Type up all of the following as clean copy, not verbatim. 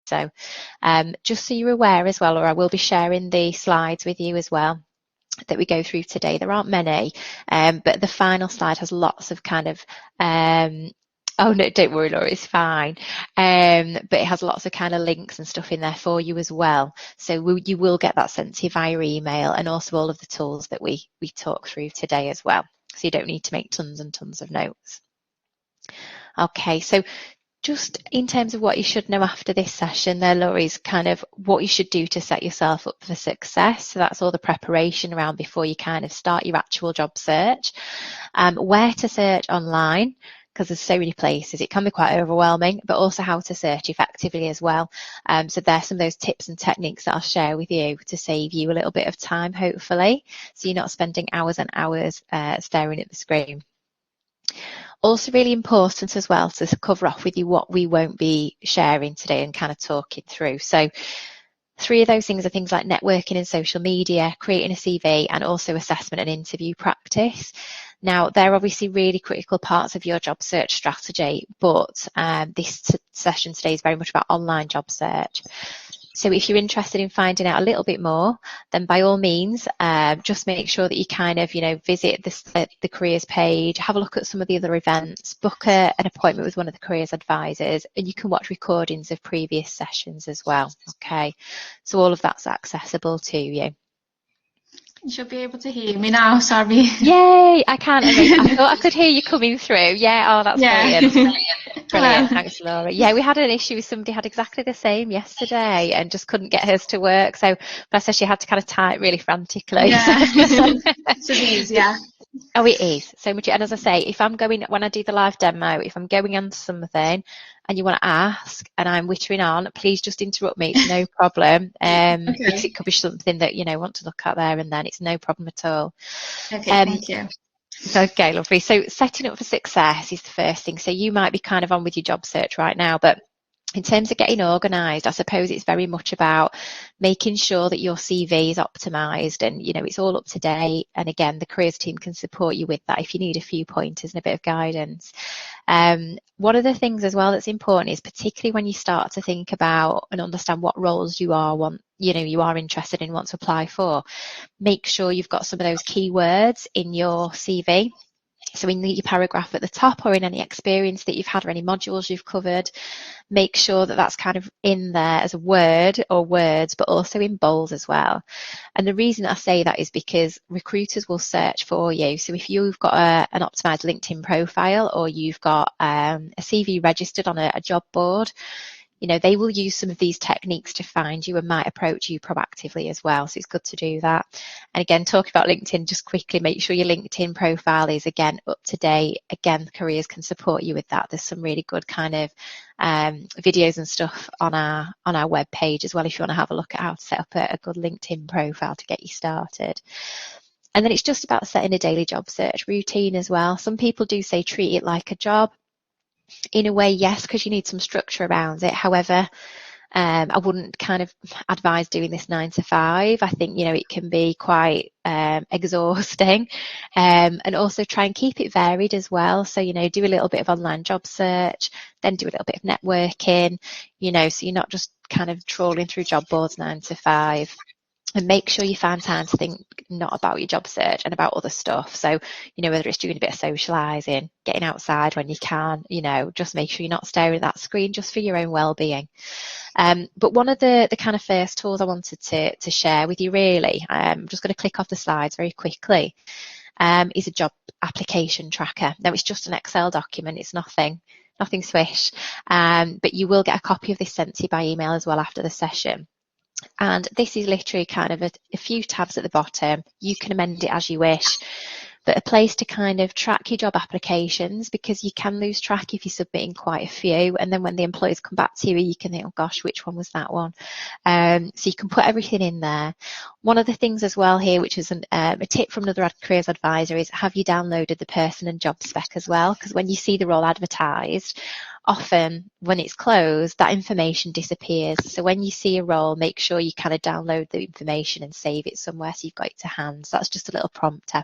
So just so you're aware as well, or I will be sharing the slides with you as well that we go through today. There aren't many, but the final slide has lots of kind of oh no, don't worry, Laura, it's fine. But it has lots of kind of links and stuff in there for you as well. So you will get that sent to you via email, and also all of the tools that we talk through today as well. So you don't need to make tons and tons of notes. Okay, so just in terms of what you should know after this session there, Laura, is kind of what you should do to set yourself up for success. So that's all the preparation around before you kind of start your actual job search. Where to search online, because there's so many places, it can be quite overwhelming, but also how to search effectively as well. So there's some of those tips and techniques that I'll share with you to save you a little bit of time, hopefully, so you're not spending hours and hours staring at the screen. Also really important as well to cover off with you what we won't be sharing today and kind of talking through. So 3 of those things are things like networking and social media, creating a CV, and also assessment and interview practice. Now, they're obviously really critical parts of your job search strategy, but this session today is very much about online job search. So if you're interested in finding out a little bit more, then by all means, just make sure that you kind of, visit the careers page, have a look at some of the other events, book an appointment with one of the careers advisors, and you can watch recordings of previous sessions as well. Okay, so all of that's accessible to you. You should be able to hear me now, sorry. Yay, I can. I thought I could hear you coming through. Yeah, oh, that's brilliant. Brilliant, thanks, Laura. Yeah, we had an issue with somebody had exactly the same yesterday and just couldn't get hers to work. So bless her, she had to kind of type really frantically. Yeah, so these, yeah. Oh, it is so much. And as I say, when I do the live demo, if I'm going on something and you want to ask and I'm wittering on, please just interrupt me. It's no problem. Okay. Because it could be something that, want to look at there and then. It's no problem at all. Okay, thank you. Okay, lovely. So setting up for success is the first thing. So you might be kind of on with your job search right now, but in terms of getting organised, I suppose it's very much about making sure that your CV is optimised and, it's all up to date. And again, the careers team can support you with that if you need a few pointers and a bit of guidance. One of the things as well that's important is particularly when you start to think about and understand what roles you are interested in, want to apply for, make sure you've got some of those keywords in your CV. So in your paragraph at the top, or in any experience that you've had or any modules you've covered, make sure that that's kind of in there as a word or words, but also in bold as well. And the reason I say that is because recruiters will search for you. So if you've got an optimized LinkedIn profile, or you've got a CV registered on a job board, they will use some of these techniques to find you and might approach you proactively as well. So it's good to do that. And again, talking about LinkedIn, just quickly make sure your LinkedIn profile is, again, up to date. Again, careers can support you with that. There's some really good kind of videos and stuff on our web page as well, if you want to have a look at how to set up a good LinkedIn profile to get you started. And then it's just about setting a daily job search routine as well. Some people do say treat it like a job. In a way, yes, because you need some structure around it. However, I wouldn't kind of advise doing this 9 to 5. I think, it can be quite exhausting, and also try and keep it varied as well. So, do a little bit of online job search, then do a little bit of networking, so you're not just kind of trawling through job boards 9 to 5. And make sure you find time to think not about your job search and about other stuff. So, whether it's doing a bit of socialising, getting outside when you can, just make sure you're not staring at that screen just for your own well-being. But one of the kind of first tools I wanted to share with you, really, I'm just going to click off the slides very quickly, is a job application tracker. Now, it's just an Excel document. It's nothing swish, but you will get a copy of this sent to you by email as well after the session. And this is literally kind of a few tabs at the bottom. You can amend it as you wish, but a place to kind of track your job applications, because you can lose track if you're submitting quite a few. And then when the employers come back to you, you can think, oh gosh, which one was that one? So you can put everything in there. One of the things as well here, which is a tip from another careers advisor, is have you downloaded the person and job spec as well? Because when you see the role advertised, often when it's closed, that information disappears. So when you see a role, make sure you kind of download the information and save it somewhere so you've got it to hand. So that's just a little prompter.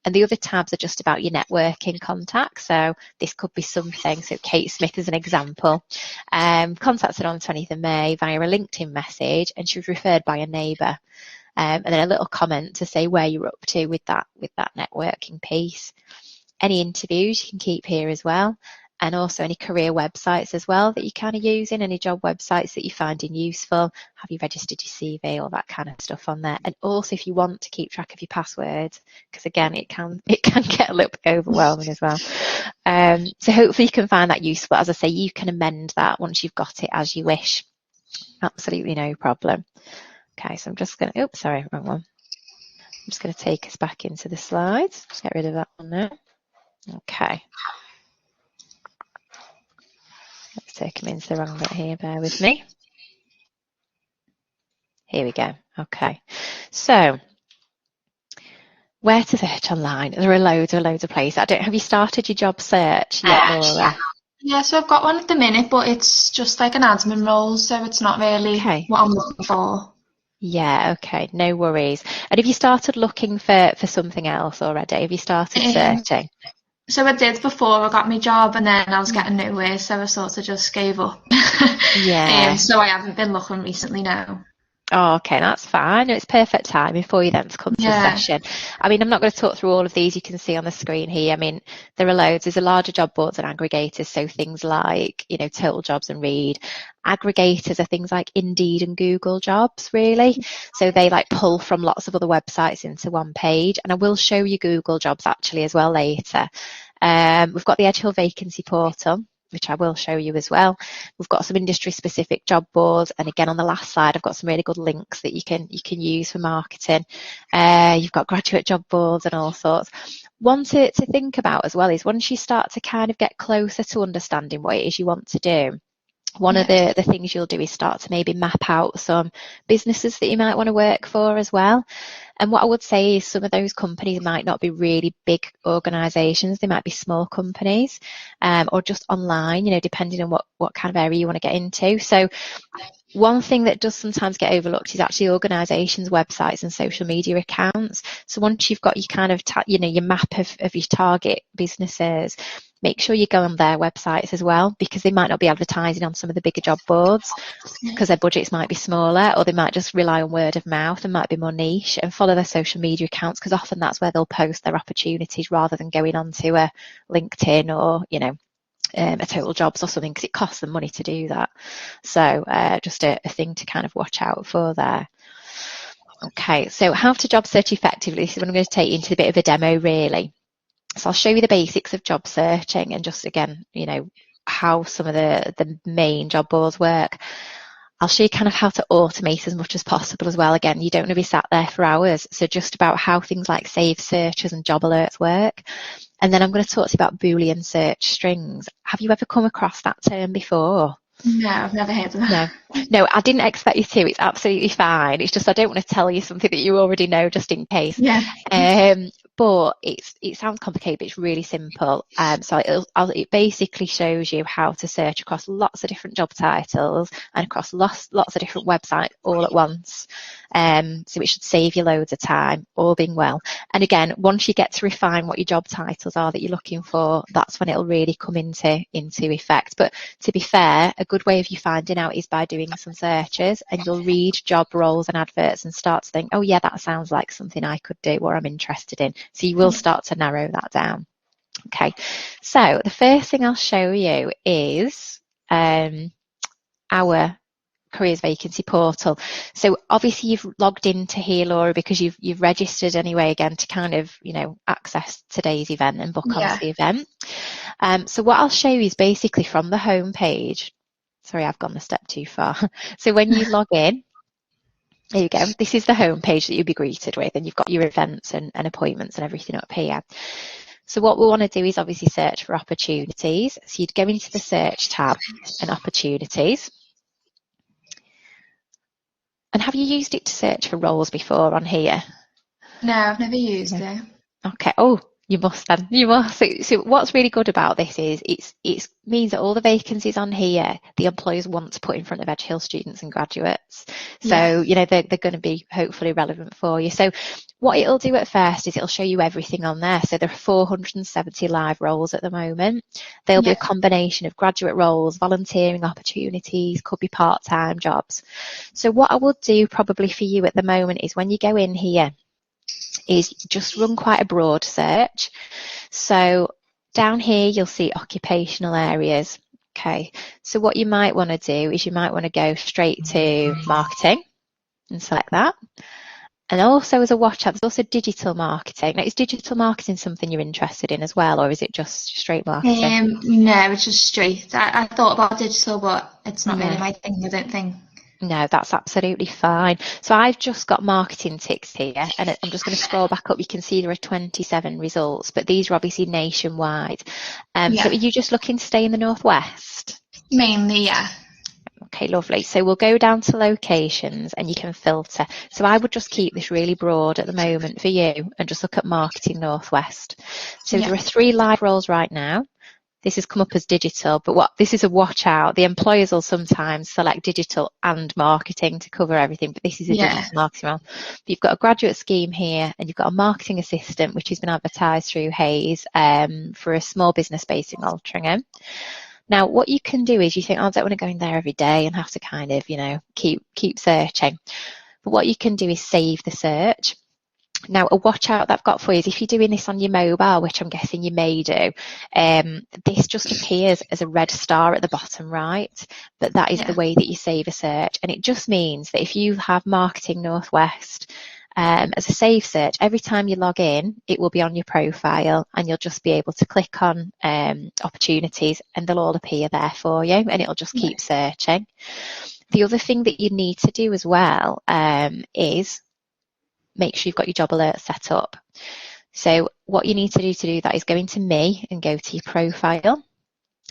And the other tabs are just about your networking contacts. So this could be something. So Kate Smith is an example. Contacted on the 20th of May via a LinkedIn message, and she was referred by a neighbour. And then a little comment to say where you're up to with that networking piece. Any interviews you can keep here as well. And also any career websites as well that you're kind of using, any job websites that you're finding useful. Have you registered your CV, all that kind of stuff on there. And also if you want to keep track of your passwords, because again, it can get a little bit overwhelming as well. So hopefully you can find that useful. As I say, you can amend that once you've got it as you wish. Absolutely no problem. Okay, so I'm just going to, oops, sorry, wrong one. I'm just going to take us back into the slides. Just get rid of that one now. Okay. Let's take them into the wrong bit here, bear with me. Here we go. Okay. So, where to search online? There are loads of places. Have you started your job search yet, Laura? Yeah, so I've got one at the minute, but it's just like an admin role, so it's not really what I'm looking for. Yeah, okay, no worries. And have you started looking for something else already? Have you started searching? So I did before I got my job, and then I was getting nowhere, so I sort of just gave up. Yeah. So I haven't been looking recently now. Oh, okay, that's fine. It's perfect timing for you then to come to the session. I mean, I'm not going to talk through all of these. You can see on the screen here. I mean, there are loads. There's a larger job boards and aggregators. So things like, Total Jobs and Reed. Aggregators are things like Indeed and Google Jobs, really. So they like pull from lots of other websites into one page. And I will show you Google Jobs actually as well later. We've got the EHU vacancy portal, which I will show you as well. We've got some industry specific job boards, and again on the last slide I've got some really good links that you can use for marketing. You've got graduate job boards and all sorts. One to think about as well is once you start to kind of get closer to understanding what it is you want to do, one of the things you'll do is start to maybe map out some businesses that you might want to work for as well. And what I would say is some of those companies might not be really big organisations. They might be small companies or just online, depending on what kind of area you want to get into. So one thing that does sometimes get overlooked is actually organisations' websites and social media accounts. So once you've got your kind of, your map of your target businesses, make sure you go on their websites as well, because they might not be advertising on some of the bigger job boards because their budgets might be smaller, or they might just rely on word of mouth and might be more niche, and follow their social media accounts because often that's where they'll post their opportunities rather than going onto a LinkedIn or, a Total Jobs or something, because it costs them money to do that. So just a thing to kind of watch out for there. Okay, so how to job search effectively. This is what I'm going to take you into a bit of a demo really. So I'll show you the basics of job searching and just again, how some of the main job boards work. I'll show you kind of how to automate as much as possible as well. Again, you don't want to be sat there for hours. So just about how things like save searches and job alerts work. And then I'm going to talk to you about Boolean search strings. Have you ever come across that term before? No, I've never heard of that. No, I didn't expect you to. It's absolutely fine. It's just I don't want to tell you something that you already know just in case. Yeah. But it sounds complicated, but it's really simple. So it basically shows you how to search across lots of different job titles and across lots of different websites all at once. So it should save you loads of time, all being well. And again, once you get to refine what your job titles are that you're looking for, that's when it'll really come into effect. But to be fair, a good way of you finding out is by doing some searches, and you'll read job roles and adverts and start to think, oh yeah, that sounds like something I could do or I'm interested in. So you will start to narrow that down. Okay, so the first thing I'll show you is our careers vacancy portal. So obviously you've logged into here, Laura, because you've registered anyway again to kind of access today's event and book onto the event. So what I'll show you is basically from the home page. Sorry, I've gone a step too far. So when you log in, there you go. This is the home page that you'll be greeted with, and you've got your events and appointments and everything up here. So what we want to do is obviously search for opportunities. So you'd go into the search tab and opportunities. And have you used it to search for roles before on here? No, I've never used it. Okay. Oh, You must then. You must. So what's really good about this is it means that all the vacancies on here, the employers want to put in front of Edge Hill students and graduates. So, they're going to be hopefully relevant for you. So what it'll do at first is it'll show you everything on there. So there are 470 live roles at the moment. There'll be a combination of graduate roles, volunteering opportunities, could be part-time jobs. So what I would do probably for you at the moment is when you go in here, is just run quite a broad search. So down here, you'll see occupational areas. Okay, so what you might want to do is you might want to go straight to marketing and select that. And also as a watch out, there's also digital marketing. Now, is digital marketing something you're interested in as well, or is it just straight marketing? No, it's just straight. I thought about digital, but it's not really my thing, I don't think. No, that's absolutely fine. So I've just got marketing ticks here, and I'm just going to scroll back up. You can see there are 27 results, but these are obviously nationwide. So are you just looking to stay in the Northwest? Mainly, yeah. Okay, lovely. So we'll go down to locations and you can filter. So I would just keep this really broad at the moment for you and just look at marketing Northwest. So there are 3 live roles right now. This has come up as digital, but this is a watch out. The employers will sometimes select digital and marketing to cover everything, but this is a digital marketing role. But you've got a graduate scheme here, and you've got a marketing assistant, which has been advertised through Hayes for a small business based in Altrincham. Now, what you can do is you think, I don't want to go in there every day and have to kind of, keep searching. But what you can do is save the search. Now, a watch out that I've got for you is if you're doing this on your mobile, which I'm guessing you may do, this just appears as a red star at the bottom right, but that is the way that you save a search. And it just means that if you have Marketing Northwest as a save search, every time you log in, it will be on your profile and you'll just be able to click on opportunities and they'll all appear there for you and it'll just keep searching. The other thing that you need to do as well is make sure you've got your job alert set up. So what you need to do that is go into Me and go to your profile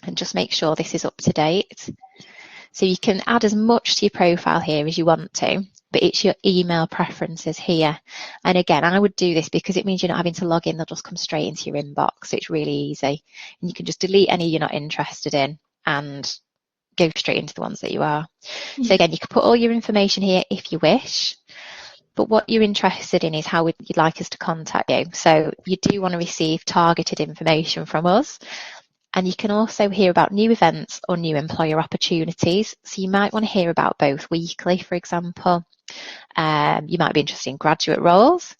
and just make sure this is up to date. So you can add as much to your profile here as you want to, but it's your email preferences here. And again, I would do this because it means you're not having to log in, they'll just come straight into your inbox. So it's really easy. And you can just delete any you're not interested in and go straight into the ones that you are. So again, you can put all your information here if you wish. But what you're interested in is how you'd like us to contact you. So you do want to receive targeted information from us. And you can also hear about new events or new employer opportunities. So you might want to hear about both weekly, for example. You might be interested in graduate roles.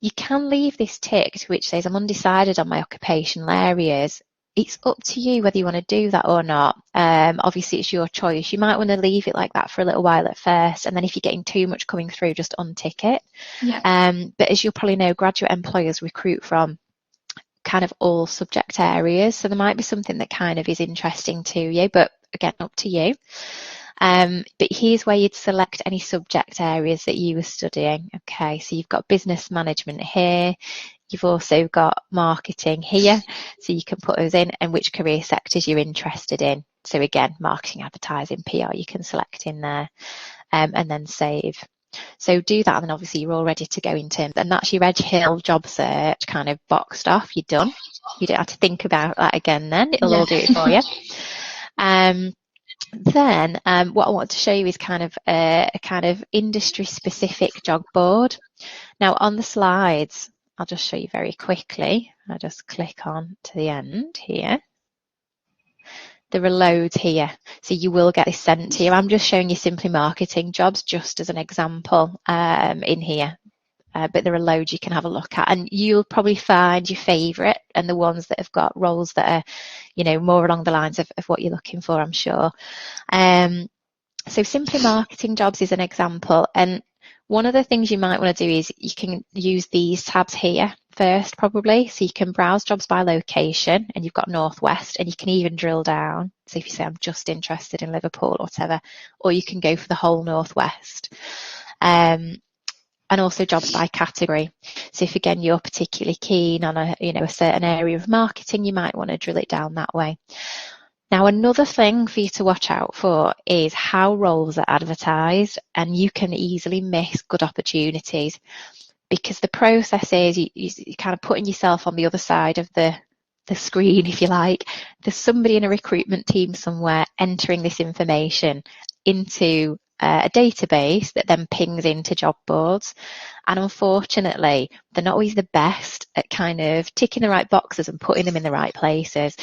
You can leave this ticked, which says I'm undecided on my occupational areas. It's up to you whether you want to do that or not. Obviously, it's your choice. You might want to leave it like that for a little while at first, and then if you're getting too much coming through, just untick it. But as you'll probably know, graduate employers recruit from kind of all subject areas, so there might be something that kind of is interesting to you, but again, up to you. But here's where you'd select any subject areas that you were studying. Okay, so you've got business management here. You've also got marketing here, so you can put those in and which career sectors you're interested in. So again, marketing, advertising, PR, you can select in there and then save. So do that, and then obviously you're all ready to go in terms, and that's your Edge Hill job search kind of boxed off. You're done. You don't have to think about that again then. It'll all do it for you. Then what I want to show you is kind of a kind of industry specific job board. Now on the slides, I'll just show you very quickly. I'll just click on to the end here. There are loads here, so you will get this sent to you. I'm just showing you simply marketing jobs just as an example in here. But there are loads you can have a look at, and you'll probably find your favourite and the ones that have got roles that are, more along the lines of what you're looking for, I'm sure. So simply marketing jobs is an example, and one of the things you might want to do is you can use these tabs here first probably, so you can browse jobs by location, and you've got Northwest, and you can even drill down. So if you say I'm just interested in Liverpool or whatever, or you can go for the whole Northwest. And also jobs by category. So if again you're particularly keen on a certain area of marketing, you might want to drill it down that way. Now another thing for you to watch out for is how roles are advertised, and you can easily miss good opportunities because the process is you're kind of putting yourself on the other side of the screen, if you like. There's somebody in a recruitment team somewhere entering this information into a database that then pings into job boards. And unfortunately, they're not always the best at kind of ticking the right boxes and putting them in the right places.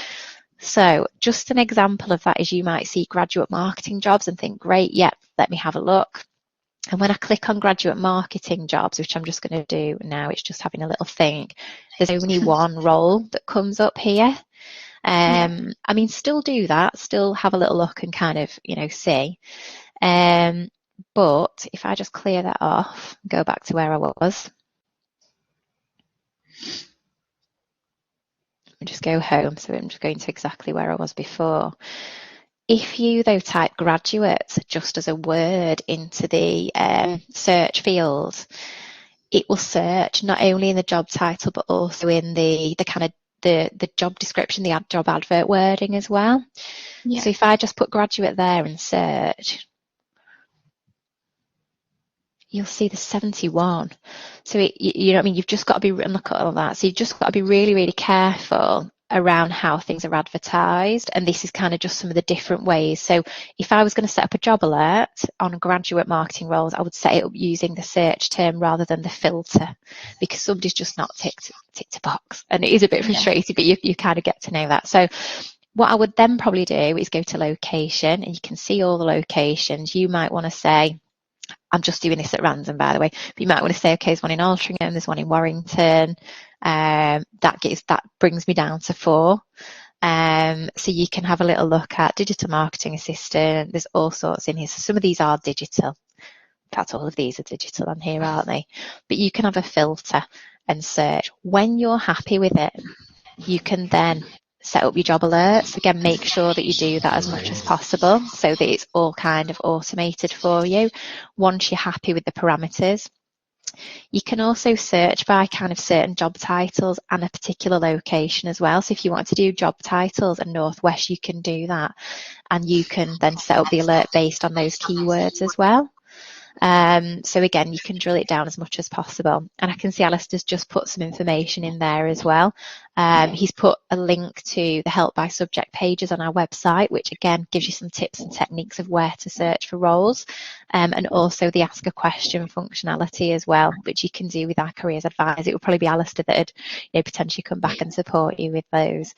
So just an example of that is you might see graduate marketing jobs and think, great, yeah, let me have a look. And when I click on graduate marketing jobs, which I'm just going to do now, it's just having a little think, there's only one role that comes up here. I mean, still do that, still have a little look and kind of, see. But if I just clear that off, go back to where I was. Just go home, so I'm just going to exactly where I was before. If you, though, type graduate just as a word into the search field, it will search not only in the job title, but also in the kind of the job description, the job advert wording as well. Yeah. So if I just put graduate there and search, you'll see the 71. So you know what I mean? You've just got to be, and look at all that. So you've just got to be really, really careful around how things are advertised. And this is kind of just some of the different ways. So if I was going to set up a job alert on graduate marketing roles, I would set it up using the search term rather than the filter, because somebody's just not ticked a box. And it is a bit frustrating, but you kind of get to know that. So what I would then probably do is go to location, and you can see all the locations. You might want to say, I'm just doing this at random, by the way, but you might want to say, okay, there's one in Altrincham, there's one in Warrington. That brings me down to 4. So you can have a little look at digital marketing assistant. There's all sorts in here. So some of these are digital. In fact, all of these are digital on here, aren't they? But you can have a filter and search. When you're happy with it, you can then set up your job alerts. Again, make sure that you do that as much as possible so that it's all kind of automated for you once you're happy with the parameters. You can also search by kind of certain job titles and a particular location as well. So if you want to do job titles and Northwest, you can do that. And you can then set up the alert based on those keywords as well. So again, you can drill it down as much as possible. And I can see Alistair's just put some information in there as well. He's put a link to the help by subject pages on our website, which again gives you some tips and techniques of where to search for roles, and also the ask a question functionality as well, which you can do with our careers advisor. It will probably be Alistair that would potentially come back and support you with those.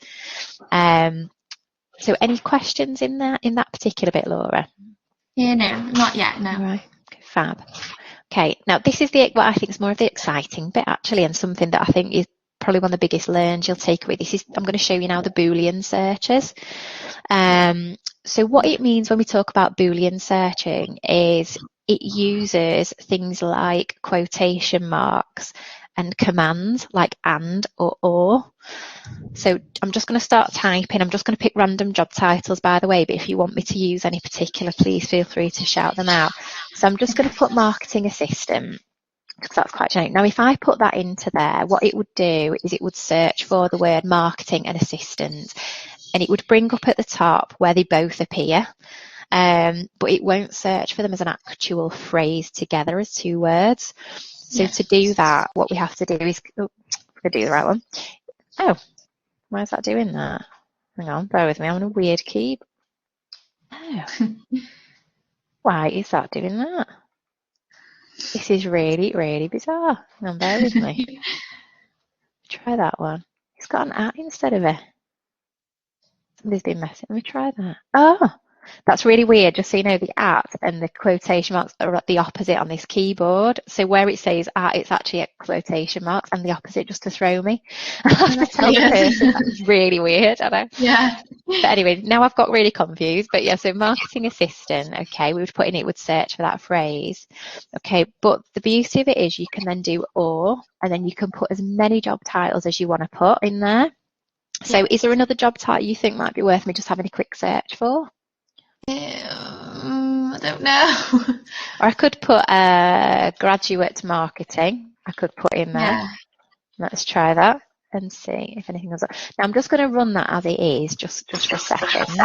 So any questions in that particular bit, Laura? Yeah, no, not yet, no. All right. Fab. Okay, now this is what I think is more of the exciting bit actually, and something that I think is probably one of the biggest learns you'll take away. I'm going to show you now the Boolean searches. So what it means when we talk about Boolean searching is it uses things like quotation marks and commands like and or. So I'm just going to start typing. I'm just going to pick random job titles, by the way, but if you want me to use any particular, please feel free to shout them out. So I'm just going to put marketing assistant, because that's quite generic. Now, if I put that into there, what it would do is it would search for the word marketing and assistant, and it would bring up at the top where they both appear. But it won't search for them as an actual phrase together as 2 words. So to do that, what we have to do is, we're going to do the right one. Oh, why is that doing that? Hang on, bear with me, I'm on a weird key. Oh, why is that doing that? This is really, really bizarre. Hang on, bear with me. Try that one. It's got an at instead of a. Somebody's been messing. Let me try that. Oh, that's really weird. Just so you know, the at and the quotation marks are at the opposite on this keyboard. So where it says at, it's actually at quotation marks, and the opposite just to throw me. I have to tell the person that's really weird. I know. Yeah. But anyway, now I've got really confused. But yeah, so marketing assistant. Okay, we would put in it would search for that phrase. Okay, but the beauty of it is you can then do or, and then you can put as many job titles as you want to put in there. So is there another job title you think might be worth me just having a quick search for? I don't know. Or I could put graduate marketing. I could put in there. Yeah. Let's try that and see if anything comes up. Now I'm just going to run that as it is, just for a second.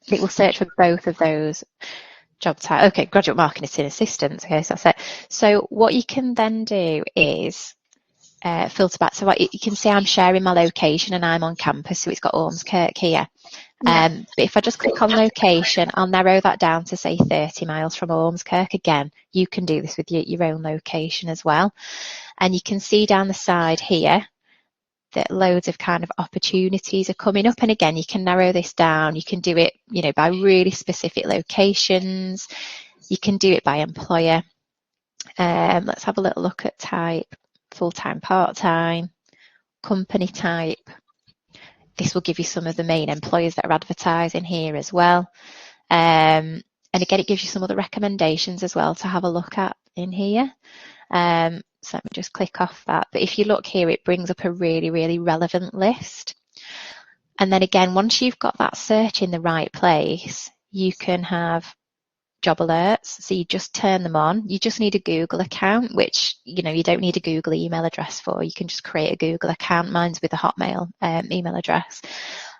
It will search for both of those job title. Okay, graduate marketing assistant. Okay, so that's it. So what you can then do is filter back. So you can see I'm sharing my location and I'm on campus, so it's got Ormskirk here. But if I just click on location, I'll narrow that down to say 30 miles from Ormskirk. Again, you can do this with your own location as well. And you can see down the side here that loads of kind of opportunities are coming up. And again, you can narrow this down. You can do it, by really specific locations. You can do it by employer. Let's have a little look at type, full-time, part-time, company type. This will give you some of the main employers that are advertising here as well. And again, it gives you some other recommendations as well to have a look at in here. So let me just click off that. But if you look here, it brings up a really, really relevant list. And then again, once you've got that search in the right place, you can have job alerts. So you just turn them on. You just need a Google account, which, you don't need a Google email address for. You can just create a Google account. Mine's with a Hotmail email address.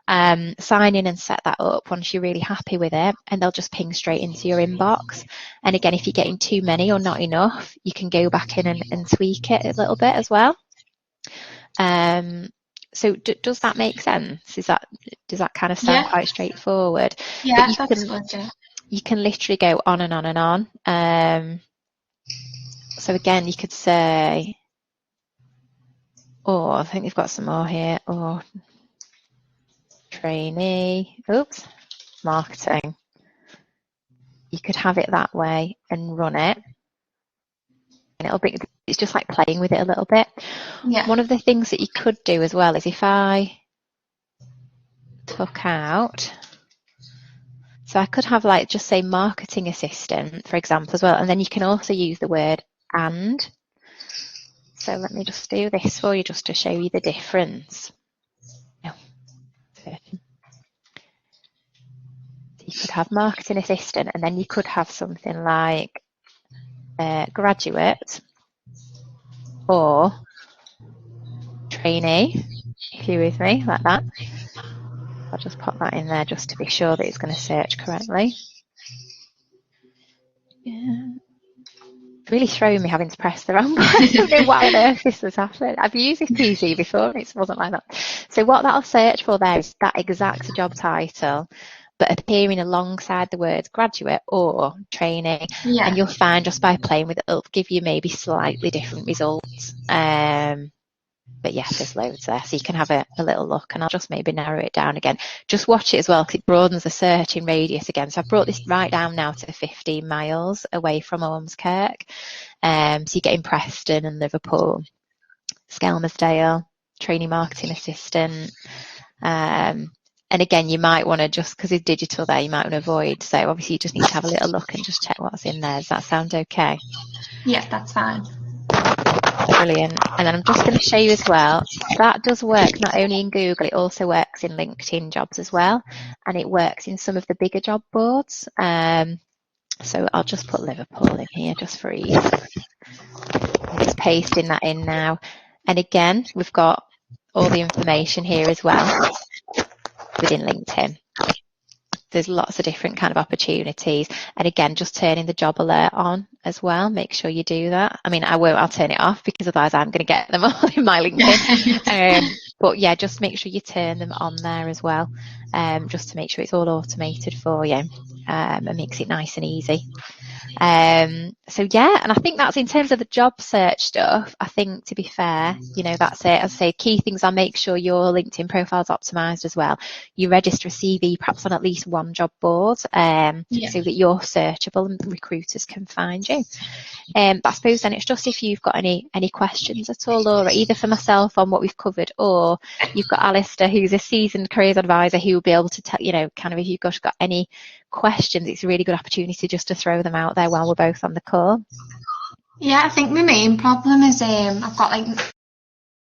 Sign in and set that up once you're really happy with it, and they'll just ping straight into your inbox. And again, if you're getting too many or not enough, you can go back in and tweak it a little bit as well. So does that make sense? Does that kind of sound quite straightforward? Yeah, that's good. Yeah. You can literally go on and on and on. So again, you could say, I think we've got some more here, or trainee, marketing. You could have it that way and run it. And it's just like playing with it a little bit. Yeah. One of the things that you could do as well is if I took out, so I could have just say marketing assistant, for example, as well. And then you can also use the word and. So let me just do this for you just to show you the difference. You could have marketing assistant, and then you could have something like graduate or trainee, if you're with me, like that. I'll just pop that in there just to be sure that it's going to search correctly. Yeah. It's really throwing me having to press the wrong button. I don't know why on earth this has happened. I've used this PC before and it wasn't like that. So what that'll search for there is that exact job title, but appearing alongside the words graduate or trainee. Yeah. And you'll find just by playing with it, it'll give you maybe slightly different results. But yeah, there's loads there. So you can have a little look, and I'll just maybe narrow it down again. Just watch it as well, because it broadens the searching radius again. So I've brought this right down now to 15 miles away from Ormskirk. So you're getting Preston and Liverpool, Skelmersdale, trainee marketing assistant. And again, you might want to, just because it's digital there, you might want to avoid. So obviously you just need to have a little look and just check what's in there. Does that sound okay? Yeah, that's fine. Brilliant. And then I'm just going to show you as well, that does work not only in Google, it also works in LinkedIn jobs as well. And it works in some of the bigger job boards. So I'll just put Liverpool in here just for ease. I'm just pasting that in now. And again, we've got all the information here as well within LinkedIn. There's lots of different kind of opportunities. And again, just turning the job alert on as well. Make sure you do that. I mean, I'll turn it off because otherwise I'm going to get them all in my LinkedIn. But yeah, just make sure you turn them on there as well. Just to make sure it's all automated for you. And makes it nice and easy. So yeah, and I think that's in terms of the job search stuff. I think, to be fair, that's it. As I say, key things are make sure your LinkedIn profile is optimized as well. You register a CV perhaps on at least one job board, so that you're searchable and recruiters can find you. But I suppose then it's just if you've got any questions at all, Laura, either for myself on what we've covered, or you've got Alistair, who's a seasoned careers advisor, who will be able to tell, kind of if you've got any questions, it's a really good opportunity just to throw them out there while we're both on the call. Yeah, I think my main problem is I've got